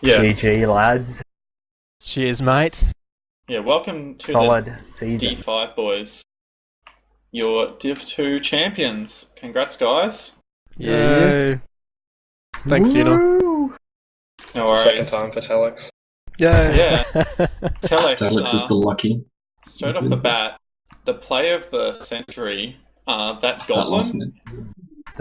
Yeah. GG, lads. Cheers, mate. Yeah, welcome to Solid the season. D5 boys. Your DIV2 champions. Congrats, guys. Yay. Thanks, Gino. Woo! No It's the worries. second time for Telex. Yay. Yeah. Telex, Alex is the lucky. straight off the bat, the play of the century, that That last goblin minute.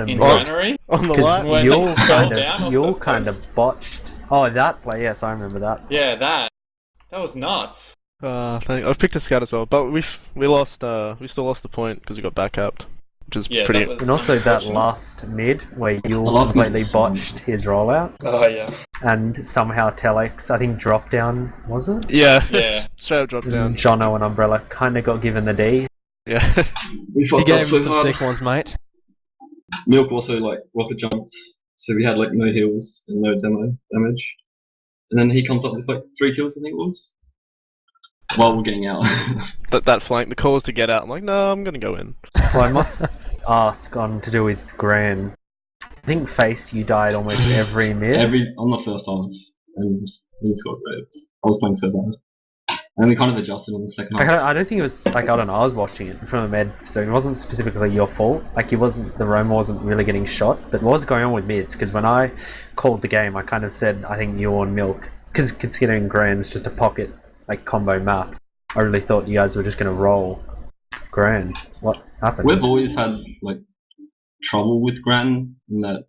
in Because Granary. On the light. When you're he fell kind down off of, you're the kind post. of botched. Oh, that play, yes, I remember that. Yeah, that was nuts. I've picked a scout as well, but we still lost the point because we got backcapped, which is Yeah, pretty. that was And also that unfortunate. last mid where you last completely mid's botched his rollout, Oh yeah. and somehow Telex, I think drop down, was it? Yeah. Yeah. Straight up drop down. And Jono and Umbrella kind of got given the D. Yeah. We You fought gave that him so some hard. thick ones, mate. Milk also like rocket jumps, so we had like no heals and no demo damage. And then he comes up with like 3 kills, I think it was, while we're getting out. That flank, the call was to get out. I'm like, no, I'm gonna go in. Well, I must ask on to do with Gran. I think Face, you died almost every mid. On the first half, and we scored red. I was playing so bad. And we kind of adjusted on the second Like, half. I don't think it was like, I don't know, I was watching it from a med, so it wasn't specifically your fault. Like, the Roma wasn't really getting shot. But what was going on with mids? Because when I called the game, I kind of said I think you and Milk, because considering Gran's just a pocket like combo map, I really thought you guys were just going to roll Gran. What happened? We've always had like trouble with Gran in that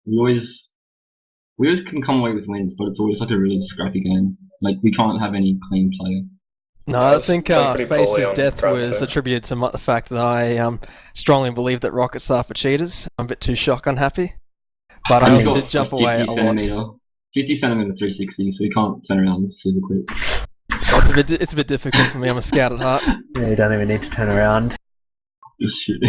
we always can come away with wins, but it's always like a really scrappy game. Like we can't have any clean play. No, I I was think playing pretty poorly Face's on death Grab was too. attributed to the fact that I strongly believe that rockets are for cheaters. I'm a bit too shock unhappy, but I And he's also got did jump a away a 50 lot. centimeter, 50 centimeter 360, so he can't turn around super quick. It's a bit difficult for me. I'm a scout at heart. Yeah, you don't even need to turn around. Just shoot.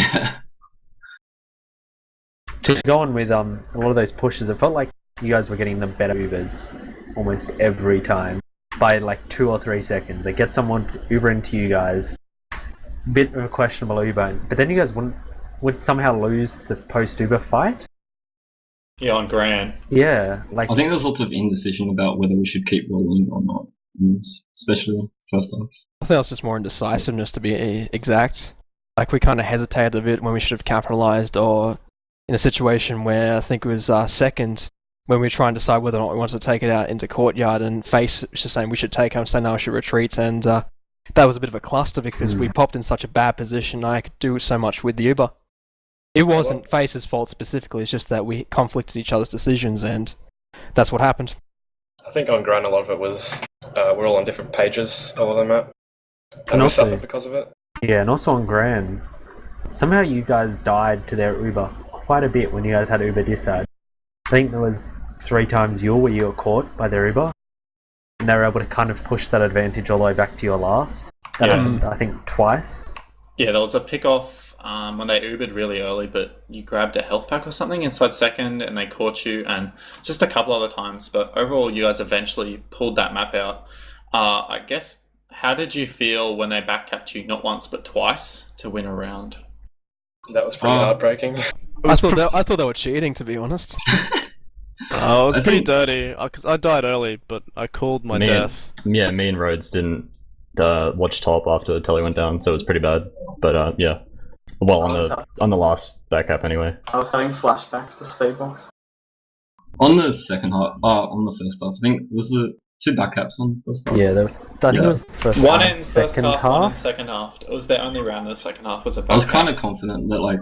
To go on with a lot of those pushes, it felt like you guys were getting the better Ubers almost every time by like 2 or 3 seconds. They get someone to Uber into you guys, bit of a questionable Uber, but then you guys would somehow lose the post Uber fight. Yeah, on Gran. Yeah, like I think there's lots of indecision about whether we should keep rolling or not, especially first half. I think it was just more indecisiveness, to be exact. Like, we kind of hesitated a bit when we should have capitalized, or in a situation where I think it was second, when we were trying to decide whether or not we wanted to take it out into courtyard, and Face was just saying we should take him, saying no, I should retreat, and that was a bit of a cluster because we popped in such a bad position. I could do so much with the Uber. It wasn't Face's fault specifically, it's just that we conflicted each other's decisions, and that's what happened. I think on Gran a lot of it was we're all on different pages all of the map. And we also- suffered because of it. yeah, and also on Gran, somehow you guys died to their Uber quite a bit when you guys had Uber disad. I think there was 3 times where you were caught by their Uber, and they were able to kind of push that advantage all the way back to your last. That Yeah. happened, I think, twice. Yeah, there was a pick-off when they Ubered really early, but you grabbed a health pack or something inside second, and they caught you, and just a couple other times. But overall, you guys eventually pulled that map out. I guess, how did you feel when they backcapped you not once but twice to win a round? That was pretty heartbreaking. I thought they were cheating, to be honest. Oh, it was I pretty think- dirty, because I died early, but I called my death. Me and Rhodes didn't watch top after the telly went down, so it was pretty bad. But yeah, well on the last backup anyway. I was having flashbacks to Speedbox. On the second half, on the first half, I think was the 2 backups on the first half. Yeah, I think it was the first One half, in first second half, one in half. second half. It was their only round in the second half. Was a I was backup. kind of confident that like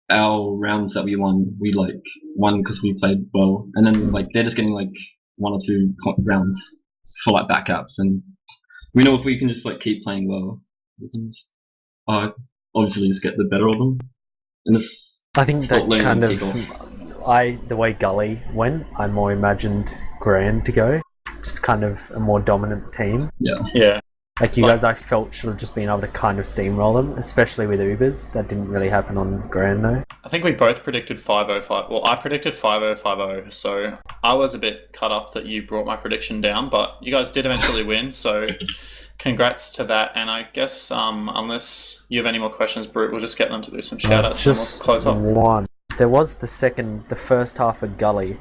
our rounds that we won because we played well, and then like they're just getting like 1 or 2 rounds for like backups, and we know if we can just like keep playing well, we can just obviously just get the better of them, and just I think stop that learning kind on of, kickoff. the way Gully went, I more imagined Gran to go. Just kind of a more dominant team. Yeah. Like you guys, I felt should have just been able to kind of steamroll them, especially with Ubers. That didn't really happen on Gran though. I think we both predicted 5-0-5. Well, I predicted 5-0-5-0, so I was a bit cut up that you brought my prediction down, but you guys did eventually win, so congrats to that. And I guess unless you have any more questions, Brute, we'll just get them to do some shout outs and we'll Just close up. one. There was the first half of Gully,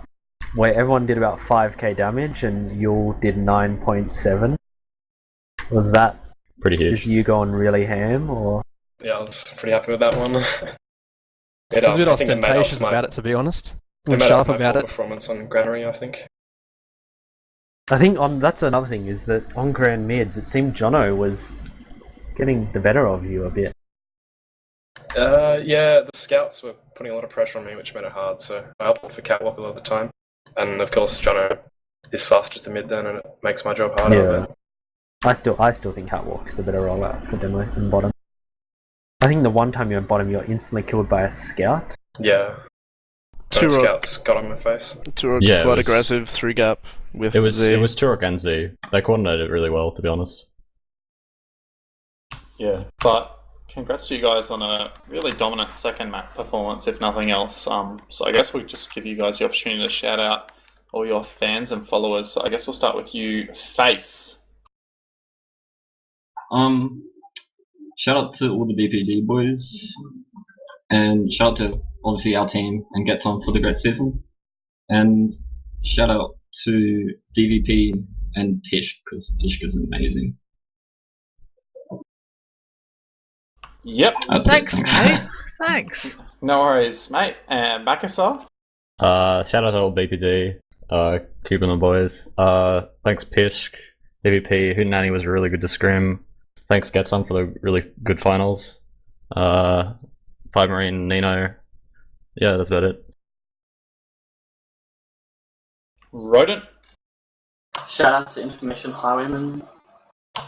where everyone did about 5k damage and you did 9.7. Was that Pretty huge. just you going really ham, or? Yeah, I was pretty happy with that one. I was a bit ostentatious about it, to be honest. It I'm made sharp up my about poor it. performance on Granary, I think. I think that's another thing, is that on Grand Mids, it seemed Jono was getting the better of you a bit. Yeah, the scouts were putting a lot of pressure on me, which made it hard, so I opted for catwalk a lot of the time. And of course, Jono is fast as the mid then, and it makes my job harder. Yeah. But I still think Catwalk's the better rollout for demo than bottom. I think the one time you're in bottom, you're instantly killed by a scout. yeah, Turok, scouts got on my face. Turok's Yeah, it quite was- aggressive, 3-gap with It was Z. Turok and Z. They coordinated really well, to be honest. Yeah, but congrats to you guys on a really dominant second map performance, if nothing else. So I guess we'll just give you guys the opportunity to shout out all your fans and followers. So I guess we'll start with you, Face. Shout out to all the BPD boys, and shout out to obviously our team and GTSOM for the great season, and shout out to DVP and Pish, because Pish is amazing. Yep, That's it, Thanks, mate. Thanks. no worries, mate. And Bakasar? Shout out to all BPD, Cube and the boys. Thanks Pishk, EVP, Hootenanny was really good to scrim. Thanks GTSOM for the really good finals. Five Marine, Nino. Yeah, that's about it. Rodent? Shout out to Information Highwayman.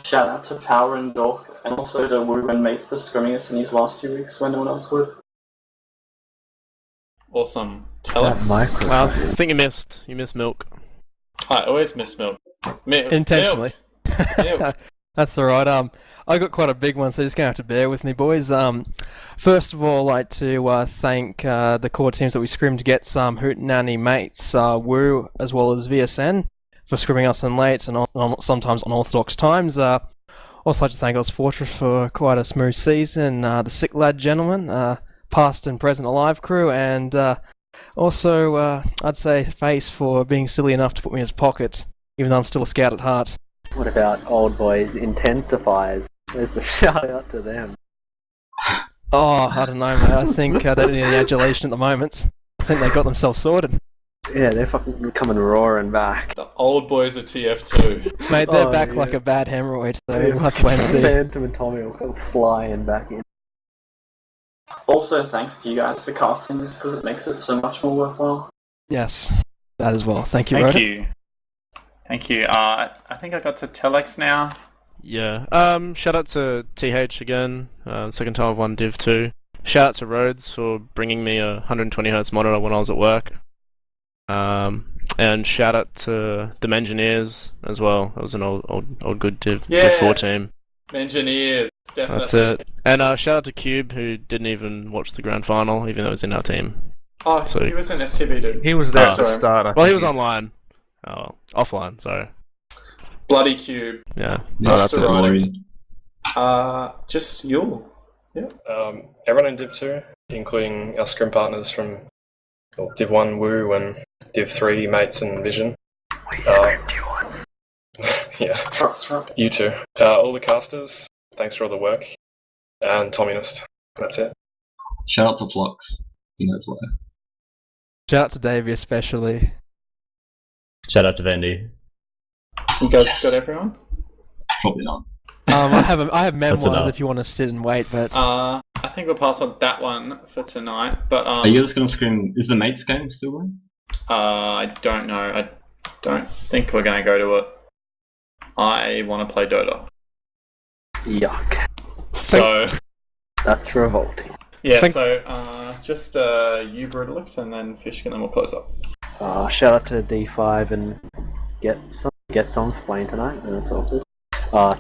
Shout out to Power and Dork, and also to Wu and Mates for scrimming us in these last 2 weeks when no one else would. Awesome. That Telex? micro- Well, I think you missed Milk. I always miss milk. Intentionally. Milk. That's alright. I got quite a big one, so you're just gonna have to bear with me, boys. First of all, I'd like to thank the core teams that we scrimmed to get some Hootenanny mates, Woo as well as VSN, for scrimming us in late and sometimes unorthodox times. Also like to thank Oz Fortress for quite a smooth season, the Sick Lad gentlemen, past and present alive crew, and also I'd say Face for being silly enough to put me in his pocket, even though I'm still a scout at heart. What about Old Boys Intensifiers? There's the shout out to them. Oh, I don't know, mate. I think they don't need any adulation at the moment. I think they got themselves sorted. Yeah, they're fucking coming roaring back. The old boys are TF2. Mate, they're Oh, back yeah. like a bad hemorrhoid, so we'll have to wait and see. Phantom and Tommy will come flying back in. Also, thanks to you guys for casting this, because it makes it so much more worthwhile. Yes, that as well. Thank you, Thank Rhoda. you. Thank you. I think I got to Telex now. Yeah. Shout out to TH again. Second time I've won DIV2. Shout out to Rhodes for bringing me a 120Hz monitor when I was at work. And shout out to the Engineers as well. That was an old good Div4 team. Engineers, definitely. That's it. And shout out to Cube, who didn't even watch the grand final, even though he was in our team. Oh, So- he was in SCB, dude. He was there Ah. at the start. I Well, he think was online. Oh, offline. Sorry. Bloody Cube. Yeah. Yeah, Oh, that's Mr. it. Roddy. Just Yule. Everyone in Div2, including our scrim partners from Div1 Woo and Div3 Mates and Vision. We screamed you once. Yeah, Trust, right? you too. All the casters, thanks for all the work. And Tommynist. That's it. Shout out to Flux. He knows why. Shout out to Davey especially. Shout out to Vandy. You guys Yes. got everyone? Probably not. I have memoirs enough. if you want to sit and wait, but I think we'll pass on that one for tonight. But Are you just gonna scream? Is the Mates game still on? I don't know. I don't think we're gonna go to it. I want to play Dota. Yuck. So That's revolting. yeah. Thank- So just you, Brutalix, and then Fishkin, and then we'll close up. Shout out to D5 and GTSOM for playing tonight, and that's all good.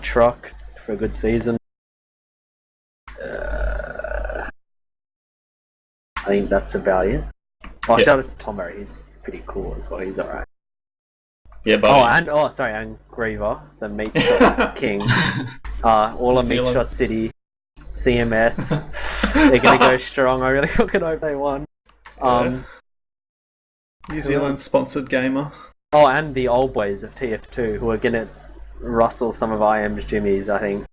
Truck for a good season. I think that's about it. Oh, Yeah. shout out to Tom Murray, he's pretty cool as well, he's alright. Yeah, Oh, buddy. and Griever, the meat shot king. All of New Meat Zealand. Shot City, CMS. They're gonna go strong. I really fucking hope they won. New Zealand sponsored gamer. Oh, and the old boys of TF2 who are gonna rustle some of IM's Jimmy's, I think.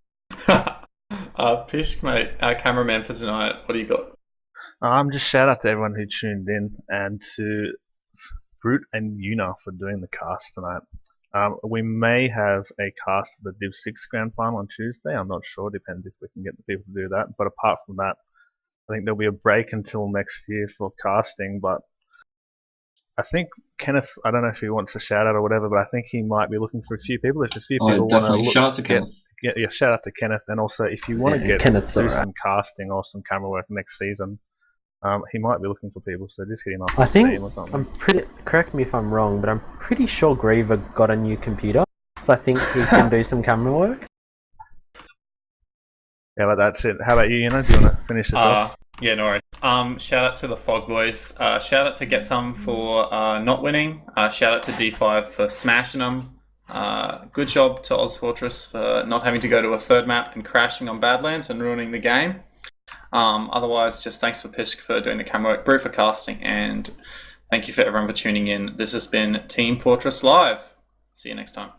Pishk, mate, our cameraman for tonight. What do you got? Just shout out to everyone who tuned in and to Brute and Yuna for doing the cast tonight. We may have a cast for the DIV2 Grand Final on Tuesday. I'm not sure. Depends if we can get the people to do that. But apart from that, I think there'll be a break until next year for casting. But I think Kenneth, I don't know if he wants a shout out or whatever, but I think he might be looking for a few people. If a few people want to shout out to Kenneth. Shout out to Kenneth. And also, if you want to get do some casting or some camera work next season, he might be looking for people. So just hit him up on Steam or something. Correct me if I'm wrong, but I'm pretty sure Griever got a new computer, so I think he can do some camera work. Yeah, but that's it. How about you? Do you want to finish this off? Yeah, no worries. Shout out to the Fog Boys. Shout out to GTSOM for not winning. Shout out to D5 for smashing them. Good job to Oz Fortress for not having to go to a third map and crashing on Badlands and ruining the game. Otherwise, just thanks for Pishk for doing the camera work, Brew for casting, and thank you for everyone for tuning in. This has been Team Fortress Live. See you next time.